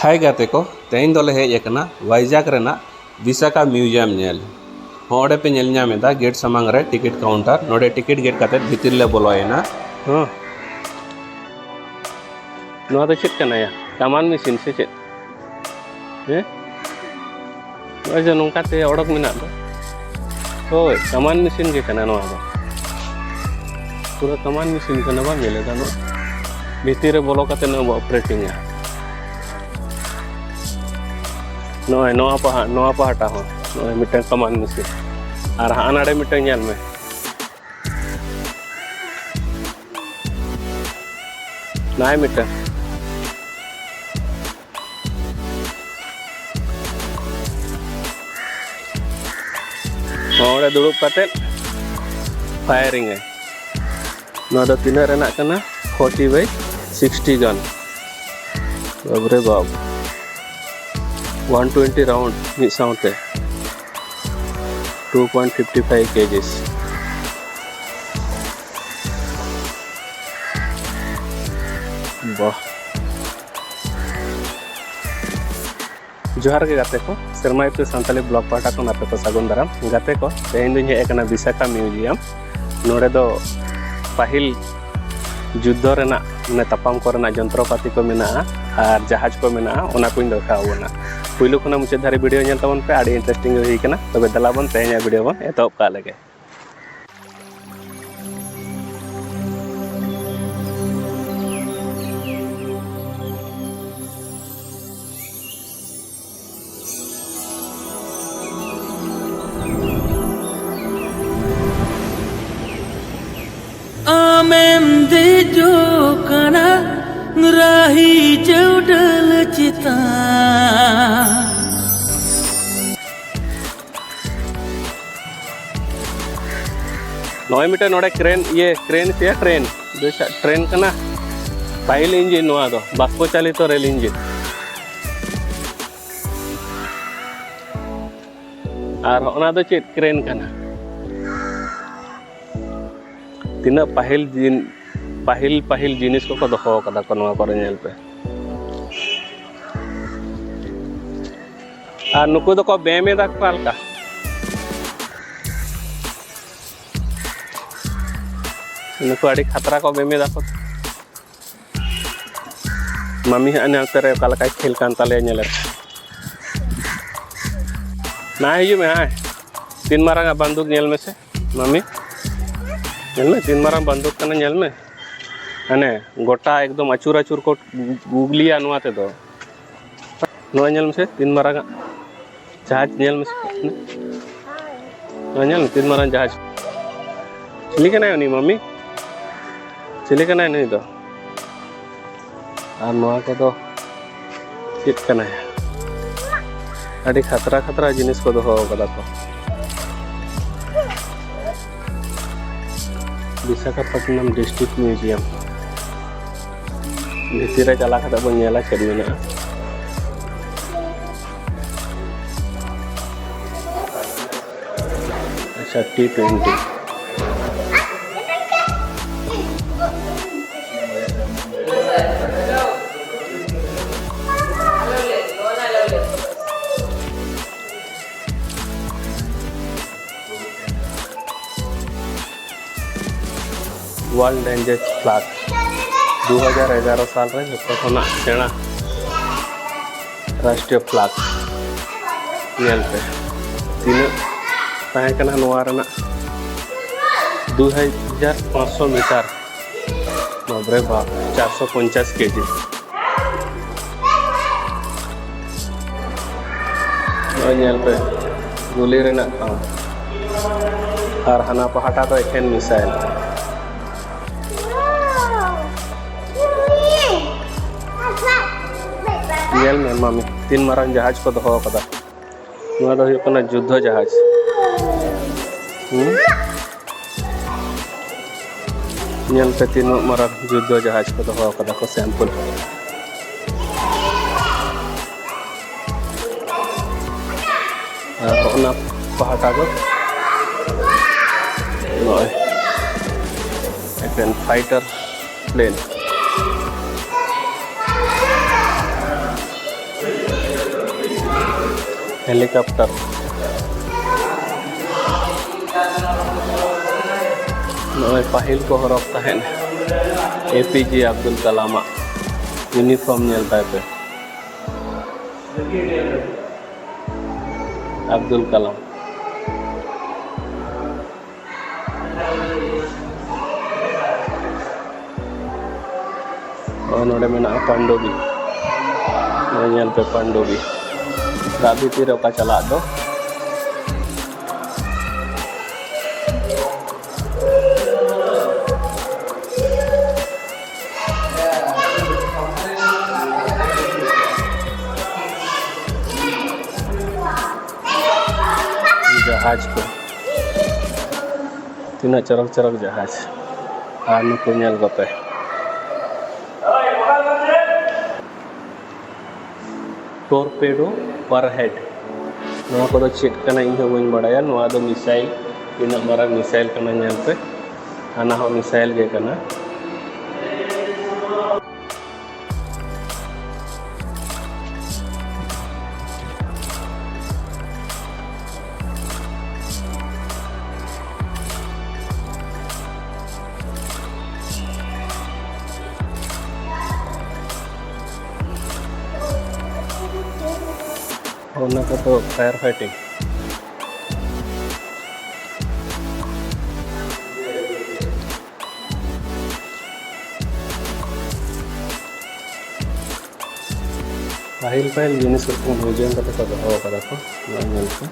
हाय गाते को तेन दोले हेज एकना वाइजाग रेना विशाखा म्यूजियम नेल होंडे पे नेल नामेदा गेट समांग रे टिकट काउंटर नोडे टिकट गेट काते भितिर ले बोलोयना हाँ नोआ तो चेक करना या कमान मशीन से चेक हैं नोआ जो नोंका ते ओडक मिना दो ओए कमान मशीन के करना नोआ दो पूरा कमान मशीन करना बा मिले दा नो भितिर रे बोलो काते नो ऑपरेटिंग या नोआ पहाटा हो नोआ मिटन कमान मशीन और हानाडे मिटन नेल में नाय मिटन होंडे दुड़ुब काते फायरिंग है नोआ दो तीना रेना कना 40/60 गन बाबरे बाब 120 राउंड मिड साउंडते 2.55 kgs वाह जोहार के गाते को सरमाइते सांताली ब्लॉक पाटा को नापे को सागुन दाराम गाते को तेहेन दिन हे एकना विशाखा म्यूजियम नोडे दो पाहिल युद्ध रेना ने तपाम को रेना जंत्रपाति को मेना और जहाज को मेना ओना को देखावना पुइलो खुना मुचे धारे वीडियो नेल तबन पे आडी इंटरेस्टिंग होई कना तबे दलाबन तेहेन वीडियो बन एतोप का लगे Amem de jo kana rahi jodal cita नॉय मीटर नोडे क्रेन ये क्रेन से ट्रेन ट्रेन कना पाइल इंजिन नोआ दो बाष्प चालित रेल इंजिन और ओना दो चेत क्रेन कना तीना पाहिल जिनिस को दोहो कदा को नोआ करे नेल पे और नुकु दो को बेमे दा पालका नुकु आड़ी खतरा को बेमे दा को मम्मी अने अंतरे कालका खेल कान ताले नेले ना हिजु में हाय तीन मारा बंदूक नेल में से मम्मी नेल में तीन मारा बंदूक कने नेल में अने गोटा एकदम अचूर को गुगलिया नुआते दो नुआ नेल में से तीन मारा जहाज नेल में से नुआ नेल तीन मारा जहाज चिली कना नहीं मम्मी चिली कना नहीं दो और नुआ को दो चित कना है अड़ी खतरा जिनिस को दोहो कदा को विशाखापट्टनम डिस्ट्रिक्ट म्यूजियम भितर चला कदा बन नेला चेद मेना अच्छा T20 वर्ल्ड रेंजर फ्लैग 2011 साल रे जो सेना राष्ट्रीय फ्लैग नेल पे तीन ताहे कना नोआ रेना 2500 मीटर बाबरे बाप 450 kg नेल पे गोली रेना और हाना पहाटा तो एकेन मिसाइल नेल में मामी तीन मारान जहाज को दोहो कदा नोआ दो हुयु कना युद्ध जहाज नेल पे तीन मारान युद्ध जहाज को दोहो कदा को सैंपल ओना पहाटा को नोय एक फाइटर प्लेन हेलीकॉप्टर नॉय पाहिल को हरफ तहन APJ Abdul Kalam uniform nail ताय पे अब्दुल कलाम और नोडे मेना पांडुबी नेल पे पांडुबी दाबी तीर का चला दो जहाज को तीना चरक चरक जहाज आर नुको नेल गपे टोरपेडो पर हेड नवा को दो चेक कना इन हो बइन बड़ाया नवा दो मिसाइल तीना मारा मिसाइल कना नेल पे आना हो मिसाइल गे कना होना का तो फायर फाइटिंग पाहिल जिनिस को म्यूजियम का तो दोहो कदा को नॉर्मल को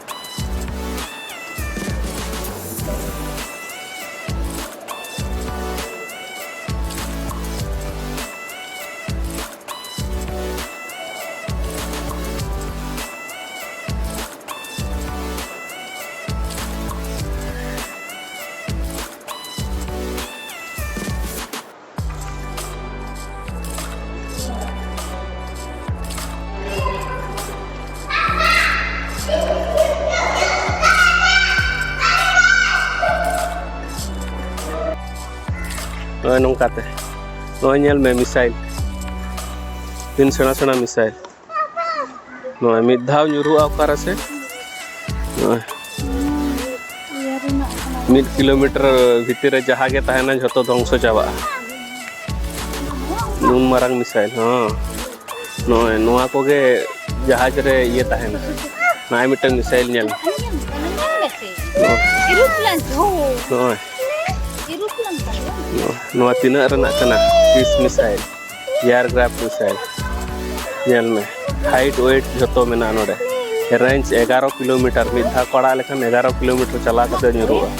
नॉय नोंकाते नॉय नेल में मिसाइल तीन सेना सेना मिसाइल नॉय मिद धाव ᱧᱩᱨᱩᱜᱼᱟ ᱚᱠᱟᱨᱮ से 1 किलोमीटर भीतर रे जहाँ के तहना झतो ध्वंस चाबा नुन मारंग मिसाइल हाँ नॉय नोआ को गे जहाज रे ये तहना नाय मिटन मिसाइल नेल नॉय नोआ तीना रना कना किस मिसाइल एयरक्राफ्ट मिसाइल नेल में हाइट वेट जतो मेना नोडे रेंज 11 किलोमीटर मिधा कड़ा लेखन 11 किलोमीटर चला कते ᱧᱩᱨᱩᱜᱼᱟ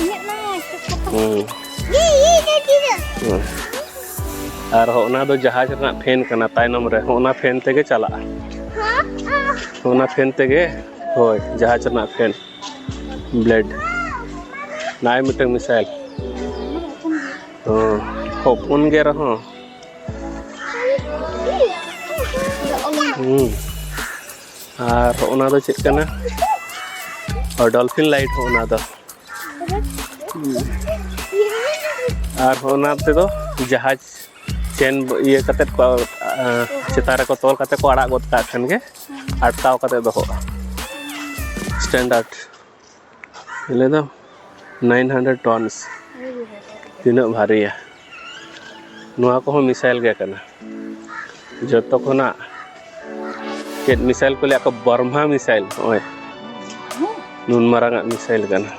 और होना दो जहाज रना फैन कना तायनम रे होना फैन तेगे चला होना फैन तेगे होय जहाज रना फैन ब्लेड नाय मिटन मिसाइल होपुन गे रहो और ओना दो चेक कना और डॉल्फिन लाइट हो ओना दो और होना ते दो जहाज चेन ये कते चितारे को तोल कते को आड़ा गोद का खन के अटकाव कते दो स्टैंडर्ड ले दो 900 टन्स तीना भारी है नुआ को मिसाइल गे कना जतो कोना चेत मिसाइल को ले बर्मा मिसाइल ओए नुन मारांगा मिसाइल कना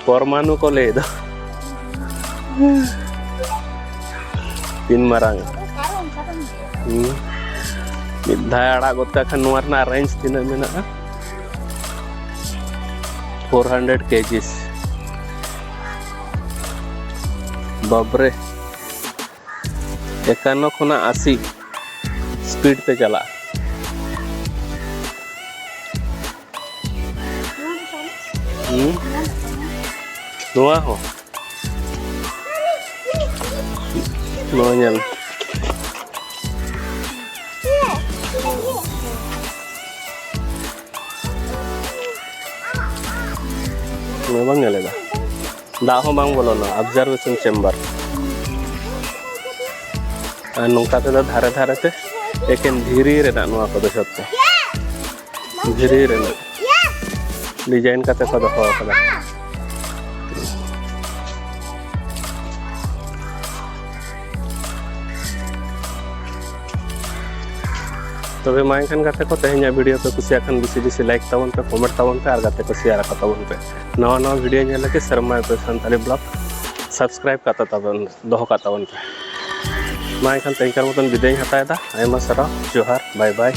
परमाणु को ले दो तीन मारांग मिधा आड़ा गोता खन नुआ ना रेंज तीना मेना 400 kgs बाबरे 51 खुना 80 स्पीड पे चला नुआ हो नोnyal memang nyale dah ho bang bolona observation chamber nongka te धारे धारे ते एकेन धीरी रेना नुआ को दो जत्तो धीरी रेना डिजाइन काते को दोहो कदा तबे मा एनखान गाते को तेहेኛ वीडियो पे कुसिया खान बिसी बिसी लाइक ताबन पे कमेंट ताबन पे और गाते को शेयर ताबन पे नवा नवा वीडियो नेल लगे शर्मा पे संताली ब्लॉग सब्सक्राइब काता ताबन दोहो काताबन पे मा एनखान तेंकर मतन विदाय हतायदा आयमा सरा जोहार बाय बाय।